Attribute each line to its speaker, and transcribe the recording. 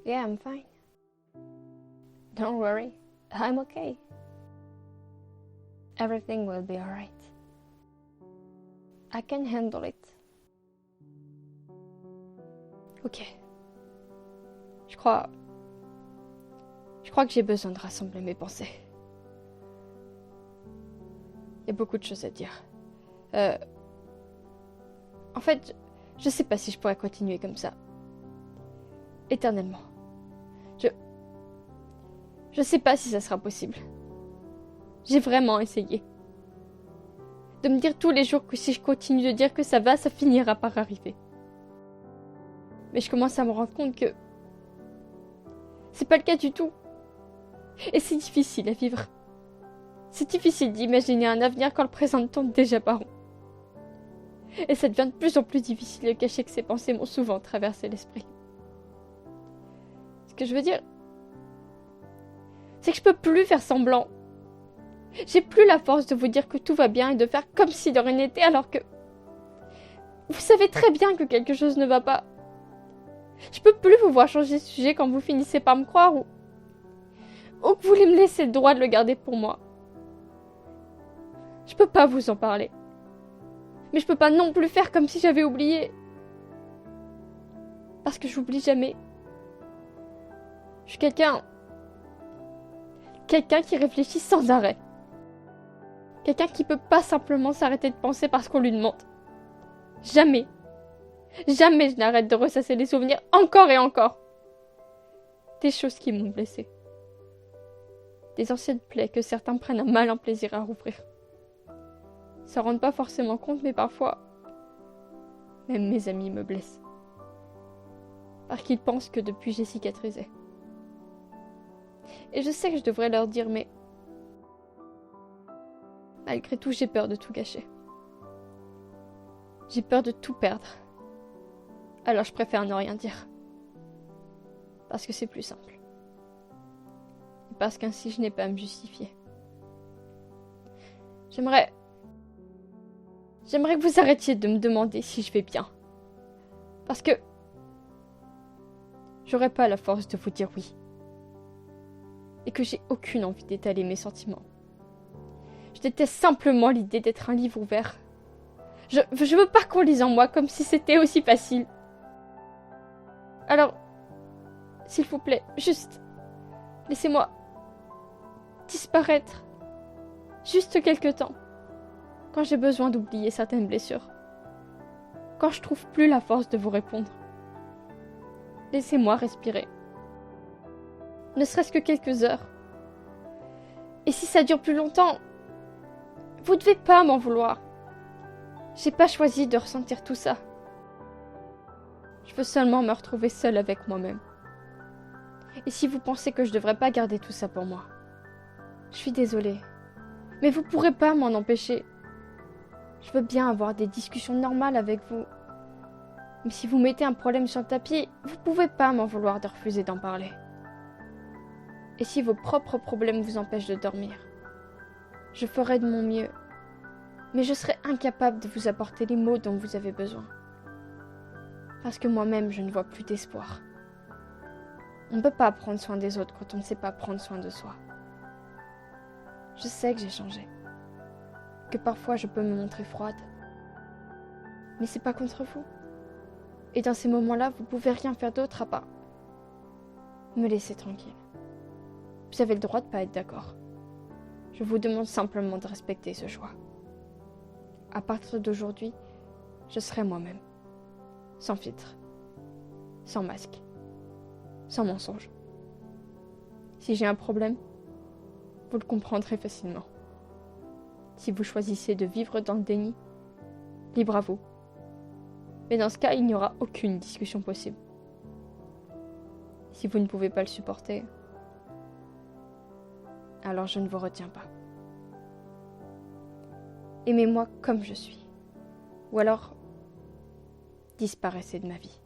Speaker 1: Yeah, I'm fine. Don't worry, I'm okay. Everything will be alright. I can handle it. Ok. Je crois que j'ai besoin de rassembler mes pensées. Il y a beaucoup de choses à dire. En fait, je sais pas si je pourrais continuer comme ça. Éternellement. Je sais pas si ça sera possible. J'ai vraiment essayé. De me dire tous les jours que si je continue de dire que ça va, ça finira par arriver. Mais je commence à me rendre compte que c'est pas le cas du tout. Et c'est difficile à vivre. C'est difficile d'imaginer un avenir quand le présent tourne déjà par rond. Et ça devient de plus en plus difficile de cacher que ces pensées m'ont souvent traversé l'esprit. Ce que je veux dire, c'est que je peux plus faire semblant. J'ai plus la force de vous dire que tout va bien et de faire comme si de rien n'était alors que... Vous savez très bien que quelque chose ne va pas. Je peux plus vous voir changer de sujet quand vous finissez par me croire ou que vous voulez me laisser le droit de le garder pour moi. Je peux pas vous en parler. Mais je peux pas non plus faire comme si j'avais oublié. Parce que j'oublie jamais. Je suis quelqu'un qui réfléchit sans arrêt. Quelqu'un qui peut pas simplement s'arrêter de penser parce qu'on lui demande. Jamais. Jamais je n'arrête de ressasser les souvenirs encore et encore. Des choses qui m'ont blessée. Des anciennes plaies que certains prennent un malin plaisir à rouvrir. Ils s'en rendent pas forcément compte, mais parfois, même mes amis me blessent. Parce qu'ils pensent que depuis j'ai cicatrisé. Et je sais que je devrais leur dire, mais malgré tout, j'ai peur de tout gâcher. J'ai peur de tout perdre. Alors je préfère ne rien dire. Parce que c'est plus simple. Et parce qu'ainsi je n'ai pas à me justifier. J'aimerais que vous arrêtiez de me demander si je vais bien. Parce que j'aurais pas la force de vous dire oui. Et que j'ai aucune envie d'étaler mes sentiments. Je déteste simplement l'idée d'être un livre ouvert. Je veux pas qu'on lise en moi comme si c'était aussi facile. Alors, s'il vous plaît, juste laissez-moi disparaître. Juste quelque temps. Quand j'ai besoin d'oublier certaines blessures. Quand je trouve plus la force de vous répondre. Laissez-moi respirer. Ne serait-ce que quelques heures. Et si ça dure plus longtemps, vous devez pas m'en vouloir. J'ai pas choisi de ressentir tout ça. Je veux seulement me retrouver seule avec moi-même. Et si vous pensez que je devrais pas garder tout ça pour moi, je suis désolée. Mais vous pourrez pas m'en empêcher. Je veux bien avoir des discussions normales avec vous. Mais si vous mettez un problème sur le tapis, vous pouvez pas m'en vouloir de refuser d'en parler. Et si vos propres problèmes vous empêchent de dormir, je ferai de mon mieux. Mais je serai incapable de vous apporter les mots dont vous avez besoin. Parce que moi-même, je ne vois plus d'espoir. On ne peut pas prendre soin des autres quand on ne sait pas prendre soin de soi. Je sais que j'ai changé. Que parfois je peux me montrer froide. Mais c'est pas contre vous. Et dans ces moments-là, vous pouvez rien faire d'autre à part me laisser tranquille. Vous avez le droit de pas être d'accord. Je vous demande simplement de respecter ce choix. À partir d'aujourd'hui, je serai moi-même. Sans filtre. Sans masque. Sans mensonge. Si j'ai un problème, vous le comprendrez facilement. Si vous choisissez de vivre dans le déni, libre à vous. Mais dans ce cas, il n'y aura aucune discussion possible. Si vous ne pouvez pas le supporter, alors je ne vous retiens pas. Aimez-moi comme je suis. Ou alors, disparaissez de ma vie.